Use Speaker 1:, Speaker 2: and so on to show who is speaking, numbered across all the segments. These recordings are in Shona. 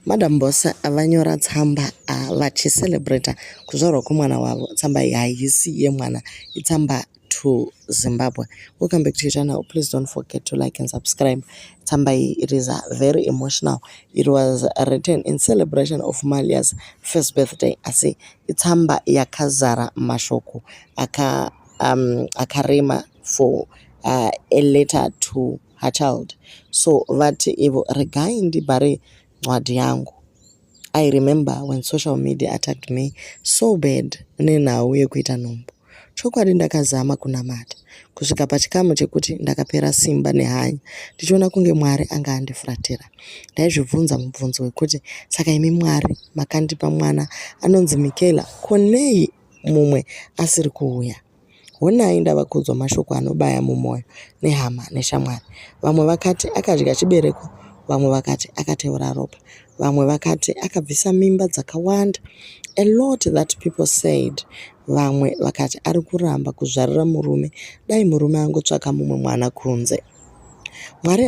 Speaker 1: Madam Boss vanyora tsamba vachicelebrata kuzvarwa kwemwana wavo. Tsamba iyi haisi yemwana, itsamba to Zimbabwe. Welcome back to your channel. Please don't forget to like and subscribe. Tsamba iyi, it is very emotional. It was written in celebration of Malia's first birthday. Asi itsamba yakazara mashoko akarema for a letter to her child. So vati ivo regai ndibhare ncwadi yangu. I remember when social media attacked me so bad nenhau yekuita nhumbu. Chokwadi ndakazama kunamata kusvika pachikamu chekuti ndakapera simba nehanya ndichiona kunge Mwari anga andifuratira. Ndaizvibvunza mubvunzo wekuti saka imi Mwari makandipa mwana anonzi Michaela, konei mumwe asiri kuuya? Honai ndava kudzwa mashoko anobaya mumwoyo nehama neshamwari. Vamwe vakati akadya chibereko, vamwe vakati akateura ropa, vamwe vakati akabvisa mimba dzakawanda. A lot that people said. Vamwe vakati ari kuramba kuzvarira murume, dai murume angotsvaka mumwe mwana kunze. Mwari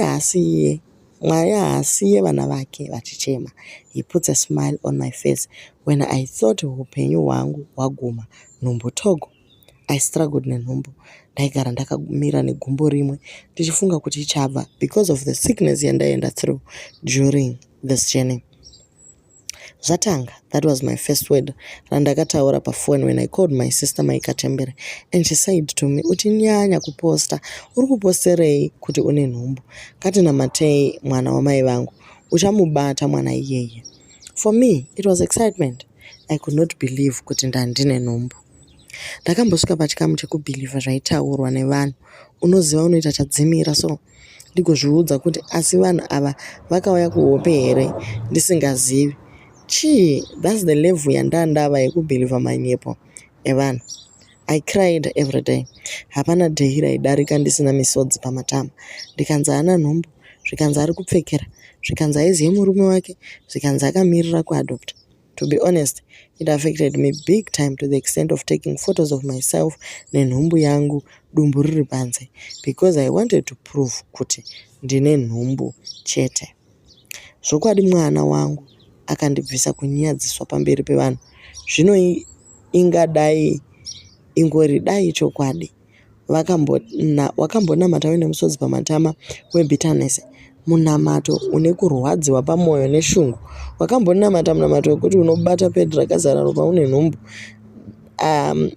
Speaker 1: haasiye vana vake vachichema. He puts a smile on my face when I thought upenyu hwangu hwaguma. Nhumbu togo. I struggled nenhumbu. Ndaigara ndakamira negumbo rimwe ndichifunga kuti ichabva because of the sickness yandaenda through during this journey. Zvatanga, that was my first word. Randakataura pafone when I called my sister Maika Tembere, and she said to me, utinyanya kuposta, uri kuposterei kuti une nhumbu. Kati namatei mwana wamai vangu, uchamubata mwana iyeye. For me, it was excitement. I could not believe kuti ndandine nhumbu. Ndakambosvika pachikamu chekubhilivha zvaitaurwa nevanhu. Unoziva unoita chadzimira, so ndigozviudza kuti asi vanhu ava vakauya kuhope here ndisingazivi. That's the level yandandava yekubhilivha manyepo evanhu. I cried every day. Hapana day raidarika ndisina misodzi pamatama. Ndikanzi hana nhumbu, zvikanzi ari kupfekera, zvikanzi aiziye murume wake, zvikanzi akamirira kuadopta. To be honest, it affected me big time to the extent of taking photos of myself nenhumbu yangu dumbu riri panze, because I wanted to prove kuti ndine nhumbu chete. Zvokwadi mwana wangu akandibvisa kunyadziswa pamberi pevanhu. Zvino ingadai ingori dai chokwadi. Wakambonamata uine musodzi pamatama webitterness, munamato une kurwadziwa pamwoyo neshungu. Wakambonamata munamato wekuti unobata pedi rakazara ropa une nhumbu.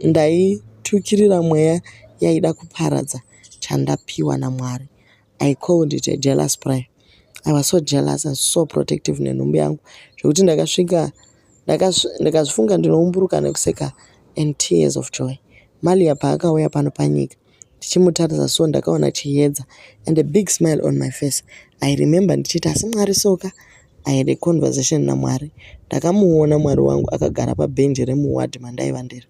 Speaker 1: Ndaitukirira mweya yaida kuparadza chandapiwa naMwari. I called it a jealous prayer. I was so jealous and so protective nenhumbu yangu zvokuti ndakazvifunga ndinoumburuka nekuseka and tears of joy. Malia paakauya pano panyika ndichimutaridza so ndakaona chiedza and a big smile on my face. I remember ndichiti asi Mwari soka. I had a conversation naMwari. Ndakamuona Mwari wangu akagara pabhenji remuwadhi mandaiva ndiri.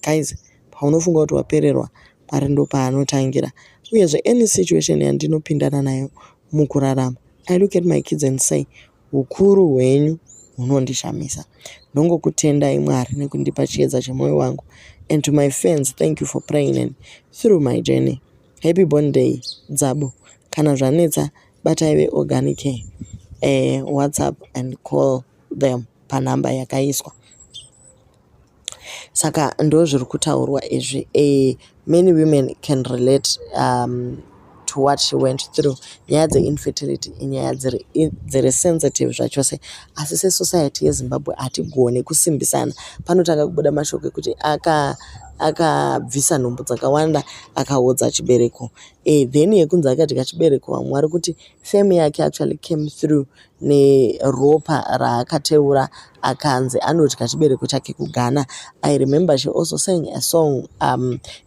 Speaker 1: Guys, paunofunga kuti wapererwa, Mwari ndo paanotangira. Uyezve any situation yandinopindana nayo mukurarama, I look at my kids and say, ukuru hwenyu hunondishamisa. Ndongokutendai Mwari nekundipa chiedza chemoyo wangu. And to my fans, thank you for praying and through my journey. Happy born day, Dzabo. Kana zvanetsa, bataive organic WhatsApp and call them panamba yakaiswa. Saka ndo zviri kutaurwa izvi. Many women can relate to what she went through. Nyaya dze-infertility inyaya dziri sensitive zvachose. Asi sesociety yeZimbabwe hatigoni kusimbisana. Panotanga kubuda mashoko ekuti akabvisa nhumbu dzakawanda akaodza chibereko. Then yekunzi akadya chibereko, vamwe vari kuti fame yake actually came through neropa raakateura akanzi anodya chibereko chake kuGhana. I remember she also sang a song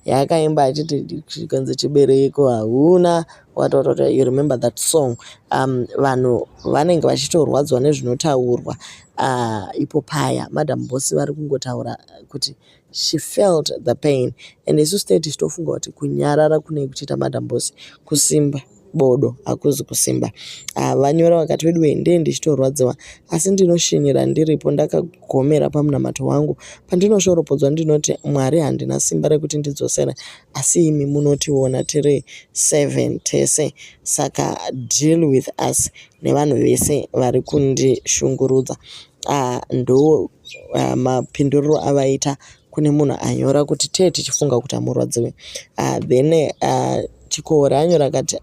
Speaker 1: yaakaimba achiti chikanzi chibereko hauna what. You remember that song? Vanhu vanenge vachitorwadzwa nezvinotaurwa ipo paya. Madam Boss vari kungotaura kuti she felt the pain, and isu state tichitofunga kuti kunyarara kunenge kuchiita Madam Boss kusimba. bodo hakuzi kusimba. Vanyora vakati wedu ndiye ndichitorwadziwa asi ndinoshinyira ndiripo ndakagomera pamunamato wangu. Pandinoshoropodzwa ndinoti Mwari handina simba rekuti ndidzosere asi imi munotiona tiri 7 tese, saka deal with us nevanhu vese vari kundishungurudza. Ndo mapinduriro avaita kune munhu anyora kuti tee tichifunga kuti hamurwadziwe. Then Chikore anyora akati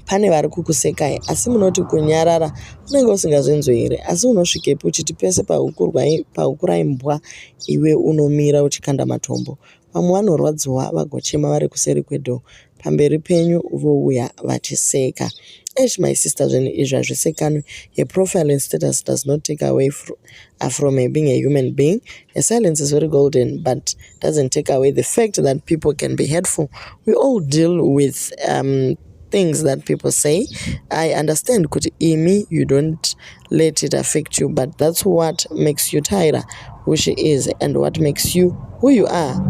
Speaker 1: pane vari kukusekai asi munoti kunyarara unenge usingazvinzwi here, asi unosvikepo uchiti pese pahukurai mbwa iwe unomira uchikanda matombo. Vamwe vanorwadziwa vagochema vari kuseri kwedhoo, pamberi penyu vouya vachiseka. My sister, zvinhu izvi hazvisekanwi. Her profile and status does not take away from her being a human being. Her silence is very golden but doesn't take away the fact that people can be hurtful. We all deal with things that people say. I understand kuti imi you don't let it affect you, but that's what makes you Tyra who she is and what makes you who you are,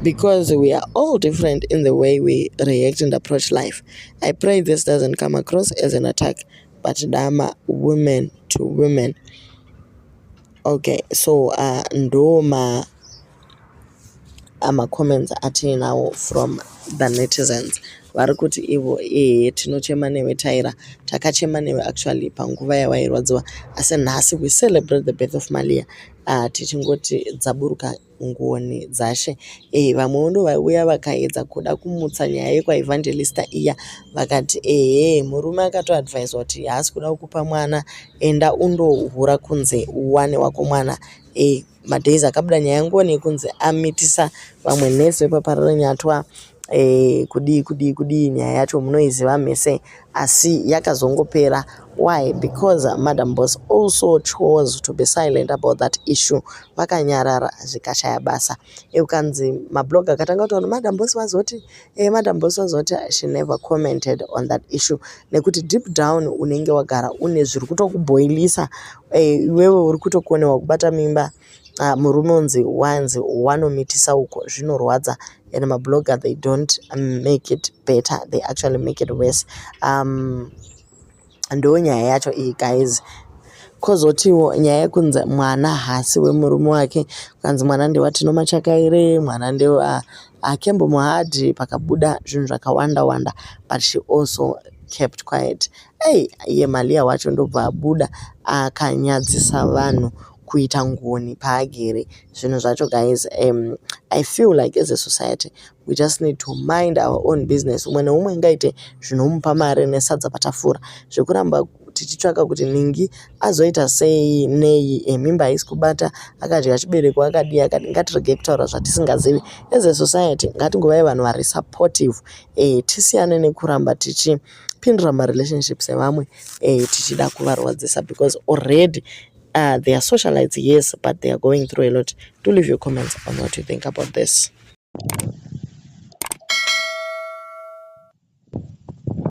Speaker 1: because we are all different in the way we react and approach life. I pray this doesn't come across as an attack, but dama women to women. Okay, so ndo comments atinawo from the netizens. Vari kuti ivo tinochema newe Tyra, takachema newe actually panguva yawairwadziwa, asi nhasi we celebrate the birth of Malia. Tichingoti dzaburuka ngoni dzashe. Vamwe ndo vauya vakaedza kuda kumutsa nyaya yekwaevangelista iya, vakati murume akatoadvaiswa kuti haasi kuda kukupa mwana, enda undohura kunze uwane wako mwana. Madhays akabuda nyaya ngoni kunze amitisa vamwe nesi wepaparara nyatwa kudi nyaya yacho munoiziva mese, asi yakazongopera. Why? Because Madam Boss also chose to be silent about that issue. Vakanyarara zvikashaya basa. Ukanzi mablog akatanga kuti Madam Boss wazoti she never commented on that issue. Nekuti deep down unenge wagara une zviri kutokuboilisa, iwewe uri kutokonewa kubata mimba, murume unzi wanomitisa uko, zvinorwadza. And mablogger, they don't make it better, they actually make it worse. Ndo nyaya yacho iyi guys. Kozotiwo nyaya yekunzi mwana hasi wemurume wake, kanzi mwana ndewatinomachakaire, mwana ndewa akembo muhadhi, pakabuda zvinhu zvakawanda, but she also kept quiet. Iye Malia wacho ndobva abuda akanyadzisa vanhu kuita ngoni paagere. Zvinhu zvacho guys, I feel like as a society we just need to mind our own business. Umwe neumwe ngaite zvinomupa mari nesadza patafura, zvekuramba tichitsvaka kuti ningi azoita sei nei, mimba haisi kubata, akadya chibereko akadii. Ngatirege kutaura zvatisingazivi. As a society ngatingovai vanhu vari supportive, tisiyane nekuramba tichipindura marelationships evamwe tichida kuvarwadzisa, because already they are socialites, yes, but they are going through a lot. Do leave your comments on what you think about this.